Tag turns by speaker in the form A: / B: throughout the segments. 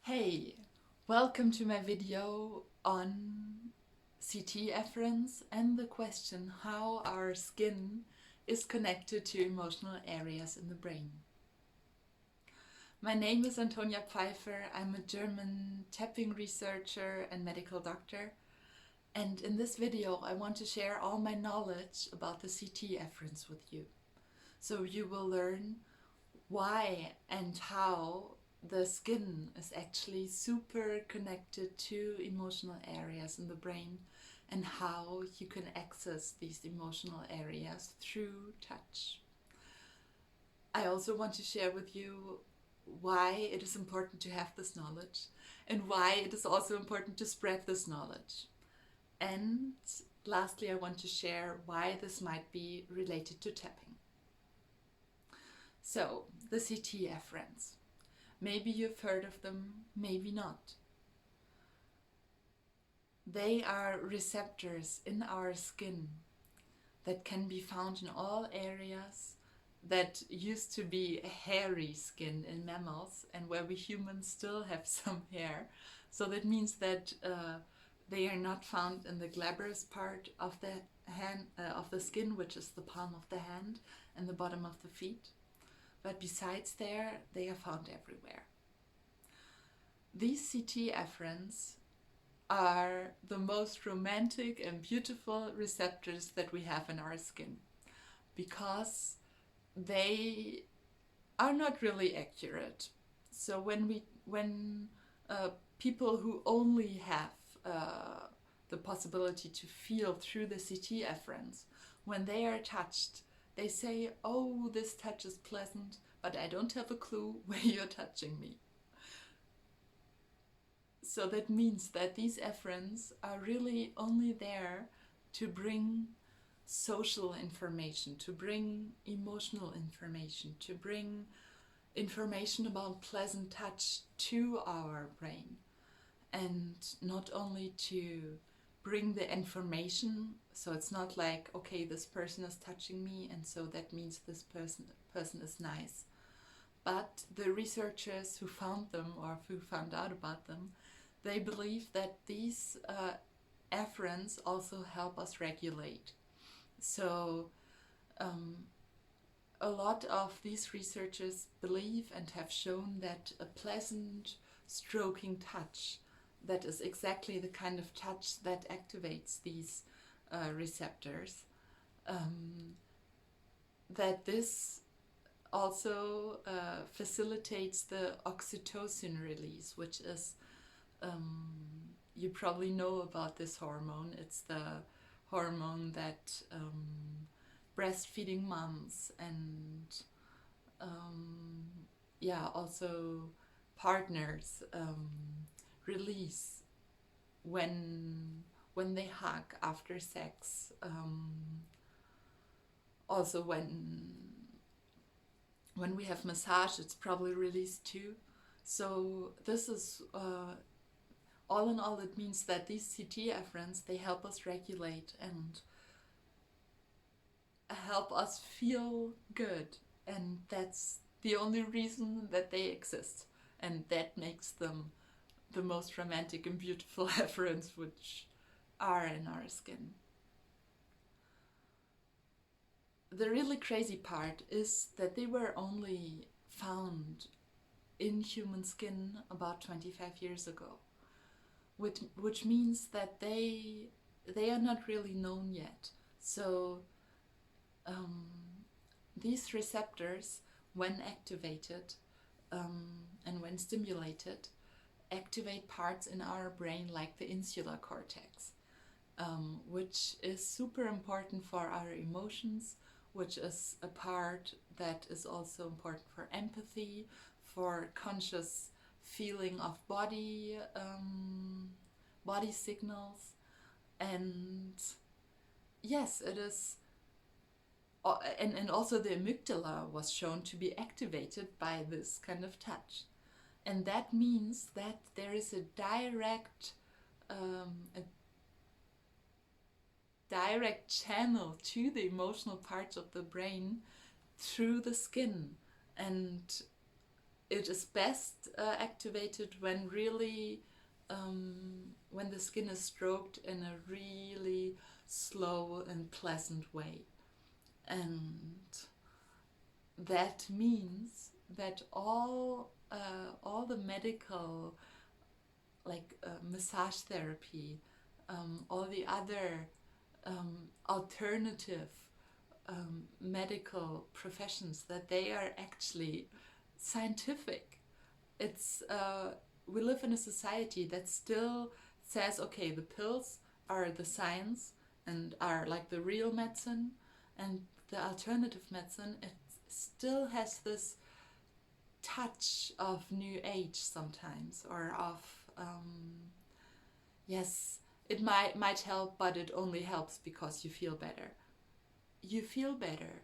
A: Hey, welcome to my video on CT afferents and the question how our skin is connected to emotional areas in the brain. My name is Antonia Pfeiffer. I'm a German tapping researcher and medical doctor. And in this video, I want to share all my knowledge about the CT afferents with you. So you will learn why and how the skin is actually super connected to emotional areas in the brain and how you can access these emotional areas through touch. I also want to share with you why it is important to have this knowledge and why it is also important to spread this knowledge. And lastly, I want to share why this might be related to tapping. So, the CT afferents. Maybe you've heard of them, maybe not. They are receptors in our skin that can be found in all areas that used to be hairy skin in mammals and where we humans still have some hair. So that means that they are not found in the glabrous part of the hand, of the skin, which is the palm of the hand and the bottom of the feet. But besides there, they are found everywhere. These CT afferents are the most romantic and beautiful receptors that we have in our skin because they are not really accurate. So when people who only have the possibility to feel through the CT afferents, when they are touched, they say, "Oh, this touch is pleasant, but I don't have a clue where you're touching me." So that means that these afferents are really only there to bring social information, to bring emotional information, to bring information about pleasant touch to our brain. And not only to bring the information, so it's not like, okay, this person is touching me and so that means this person is nice. But the researchers who found them or who found out about them, they believe that these afferents also help us regulate. So a lot of these researchers believe and have shown that a pleasant stroking touch, that is exactly the kind of touch that activates these receptors, that this also facilitates the oxytocin release, which is, you probably know about this hormone. It's the hormone that breastfeeding moms and also partners release when they hug after sex. Also when we have massage, it's probably released too. So this is all in all, it means that these CT afferents, they help us regulate and help us feel good, and that's the only reason that they exist, and that makes them the most romantic and beautiful afferents which are in our skin. The really crazy part is that they were only found in human skin about 25 years ago, which means that they are not really known yet. So these receptors, when activated and when stimulated, activate parts in our brain like the insular cortex, which is super important for our emotions, which is a part that is also important for empathy, for conscious feeling of body signals. And yes, it is, and also the amygdala was shown to be activated by this kind of touch. And that means that there is a direct channel to the emotional parts of the brain through the skin. And it is best activated when really when the skin is stroked in a really slow and pleasant way. And that means that all the medical, like massage therapy, all the other alternative medical professions, that they are actually scientific. It's we live in a society that still says, okay, the pills are the science and are like the real medicine, and the alternative medicine, it still has this touch of new age sometimes, or of yes, it might help, but it only helps because you feel better. You feel better.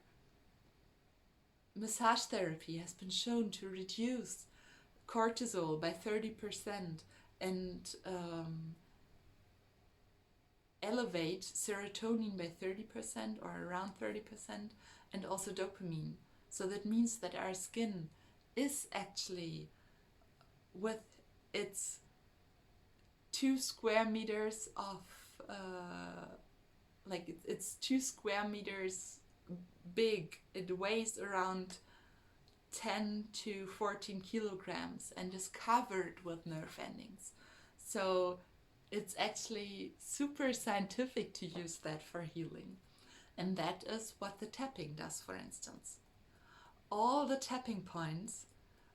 A: Massage therapy has been shown to reduce cortisol by 30% and elevate serotonin by 30% or around 30%, and also dopamine. So that means that our skin is actually, with its 2 square meters of like it's 2 square meters big, it weighs around 10 to 14 kilograms and is covered with nerve endings. So it's actually super scientific to use that for healing. And that is what the tapping does, for instance. All the tapping points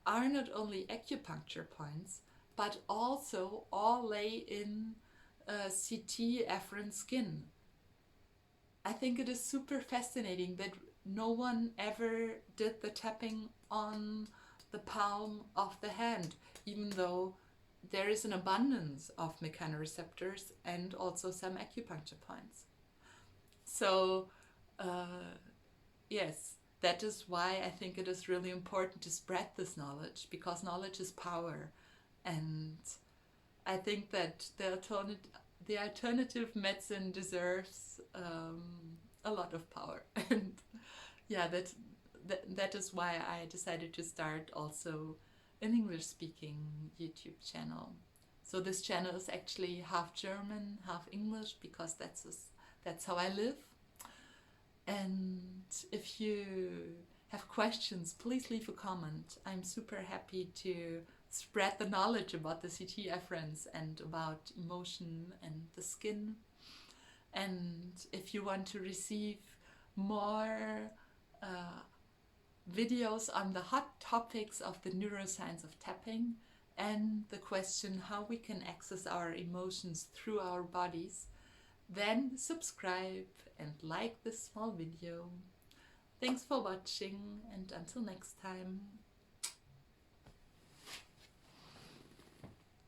A: are not only acupuncture points, but also all lay in CT afferent skin. I think it is super fascinating that no one ever did the tapping on the palm of the hand, even though there is an abundance of mechanoreceptors and also some acupuncture points. So, yes, that is why I think it is really important to spread this knowledge, because knowledge is power. And I think that the alternative medicine deserves a lot of power. And yeah, that is why I decided to start also an English-speaking YouTube channel. So this channel is actually half German, half English, because that's how I live. And if you have questions, please leave a comment. I'm super happy to spread the knowledge about the CT afferents and about emotion and the skin. And if you want to receive more videos on the hot topics of the neuroscience of tapping and the question how we can access our emotions through our bodies, then subscribe and like this small video. Thanks for watching, and until next time.